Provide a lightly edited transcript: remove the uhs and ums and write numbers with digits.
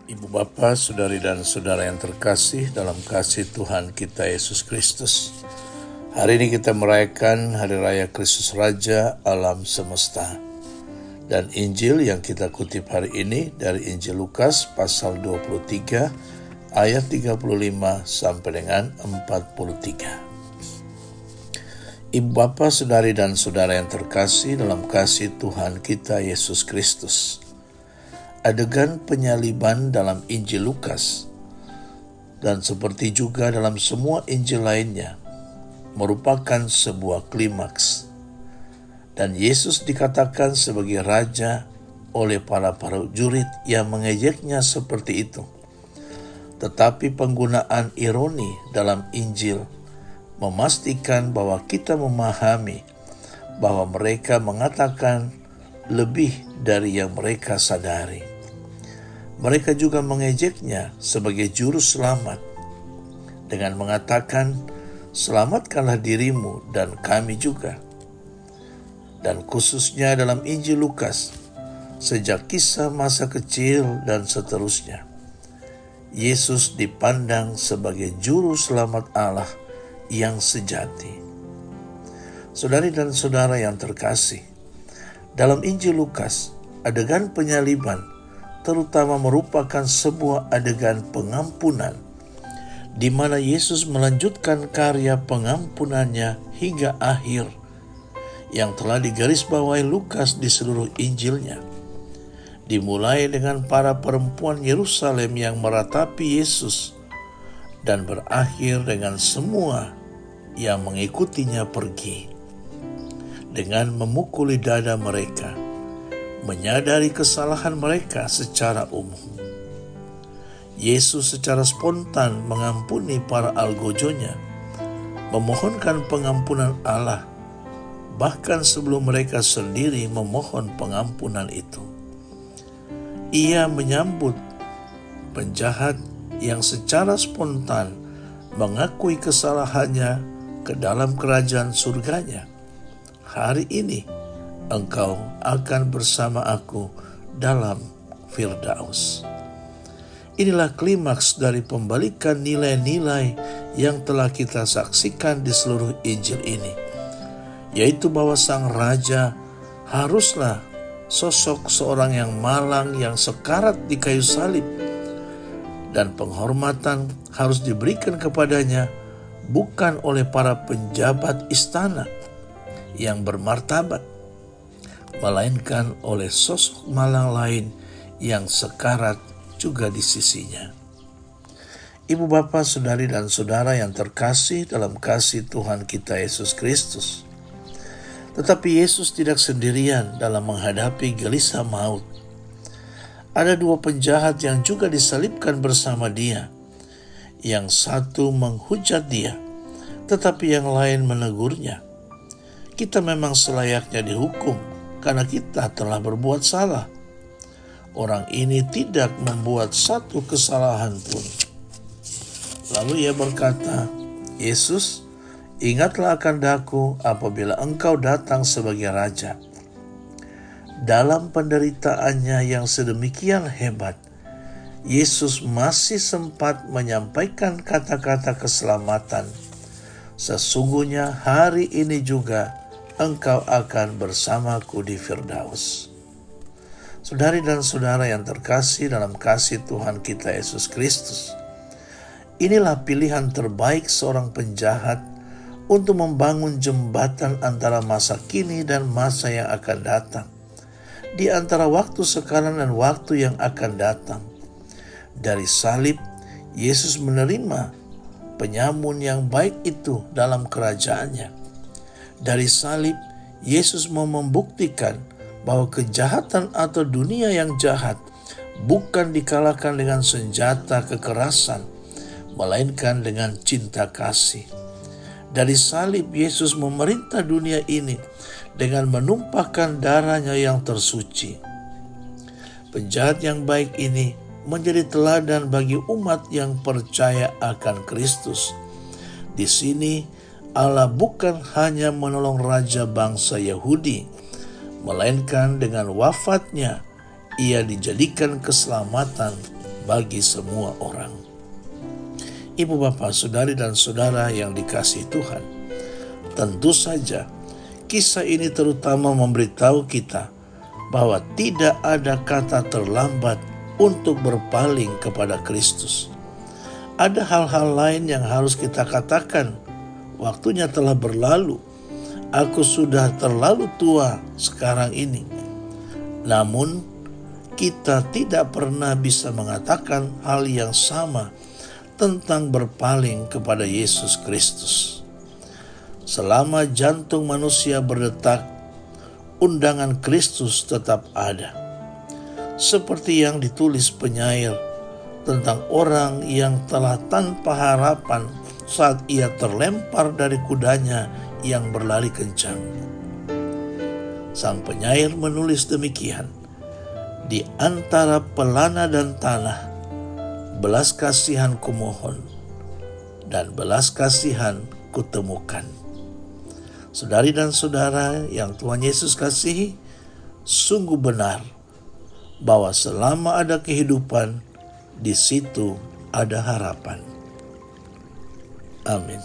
Ibu bapa, saudari dan saudara yang terkasih dalam kasih Tuhan kita Yesus Kristus. Hari ini kita merayakan Hari Raya Kristus Raja Alam Semesta. Dan Injil yang kita kutip hari ini dari Injil Lukas pasal 23 ayat 35 sampai dengan 43. Ibu bapa, saudari dan saudara yang terkasih dalam kasih Tuhan kita Yesus Kristus. Adegan penyaliban dalam Injil Lukas dan seperti juga dalam semua Injil lainnya merupakan sebuah klimaks, dan Yesus dikatakan sebagai raja oleh para prajurit yang mengejeknya seperti itu. Tetapi penggunaan ironi dalam Injil memastikan bahwa kita memahami bahwa mereka mengatakan lebih dari yang mereka sadari. Mereka juga mengejeknya sebagai juru selamat dengan mengatakan, "Selamatkanlah dirimu dan kami juga." Dan khususnya dalam Injil Lukas, sejak kisah masa kecil dan seterusnya, Yesus dipandang sebagai juru selamat Allah yang sejati. Saudari dan saudara yang terkasih, dalam Injil Lukas, adegan penyaliban terutama merupakan sebuah adegan pengampunan, di mana Yesus melanjutkan karya pengampunannya hingga akhir, yang telah digarisbawahi Lukas di seluruh Injilnya. Dimulai dengan para perempuan Yerusalem yang meratapi Yesus, dan berakhir dengan semua yang mengikutinya pergi, dengan memukuli dada mereka, menyadari kesalahan mereka secara umum. Yesus secara spontan mengampuni para algojonya, memohonkan pengampunan Allah, bahkan sebelum mereka sendiri memohon pengampunan itu. Ia menyambut penjahat yang secara spontan mengakui kesalahannya ke dalam kerajaan surganya. "Hari ini engkau akan bersama aku dalam Firdaus." Inilah klimaks dari pembalikan nilai-nilai yang telah kita saksikan di seluruh Injil ini, yaitu bahwa sang raja haruslah sosok seorang yang malang yang sekarat di kayu salib, dan penghormatan harus diberikan kepadanya bukan oleh para penjabat istana yang bermartabat, melainkan oleh sosok malang lain yang sekarat juga di sisinya. Ibu bapa, saudari dan saudara yang terkasih dalam kasih Tuhan kita Yesus Kristus. Tetapi Yesus tidak sendirian dalam menghadapi gelisah maut. Ada dua penjahat yang juga disalibkan bersama dia. Yang satu menghujat dia, tetapi yang lain menegurnya. Kita memang selayaknya dihukum karena kita telah berbuat salah. Orang ini tidak membuat satu kesalahan pun. Lalu ia berkata, "Yesus, ingatlah akan daku apabila engkau datang sebagai raja." Dalam penderitaannya yang sedemikian hebat, Yesus masih sempat menyampaikan kata-kata keselamatan. "Sesungguhnya hari ini juga engkau akan bersamaku di Firdaus." Saudari dan saudara yang terkasih dalam kasih Tuhan kita Yesus Kristus, inilah pilihan terbaik seorang penjahat untuk membangun jembatan antara masa kini dan masa yang akan datang, di antara waktu sekarang dan waktu yang akan datang. Dari salib, Yesus menerima penyamun yang baik itu dalam kerajaannya. Dari salib, Yesus mau membuktikan bahwa kejahatan atau dunia yang jahat bukan dikalahkan dengan senjata kekerasan, melainkan dengan cinta kasih. Dari salib, Yesus memerintah dunia ini dengan menumpahkan darahnya yang tersuci. Penjahat yang baik ini menjadi teladan bagi umat yang percaya akan Kristus. Di sini, Allah bukan hanya menolong raja bangsa Yahudi, melainkan dengan wafatnya ia dijadikan keselamatan bagi semua orang. Ibu bapak, saudari dan saudara yang dikasihi Tuhan, tentu saja kisah ini terutama memberitahu kita bahwa tidak ada kata terlambat untuk berpaling kepada Kristus. Ada hal-hal lain yang harus kita katakan. Waktunya telah berlalu. Aku sudah terlalu tua sekarang ini. Namun, kita tidak pernah bisa mengatakan hal yang sama tentang berpaling kepada Yesus Kristus. Selama jantung manusia berdetak, undangan Kristus tetap ada. Seperti yang ditulis penyair tentang orang yang telah tanpa harapan saat ia terlempar dari kudanya yang berlari kencang. Sang penyair menulis demikian, "Di antara pelana dan tanah, belas kasihan kumohon, dan belas kasihan kutemukan." Saudari dan saudara yang Tuhan Yesus kasihi, sungguh benar bahwa selama ada kehidupan, di situ ada harapan. Amin.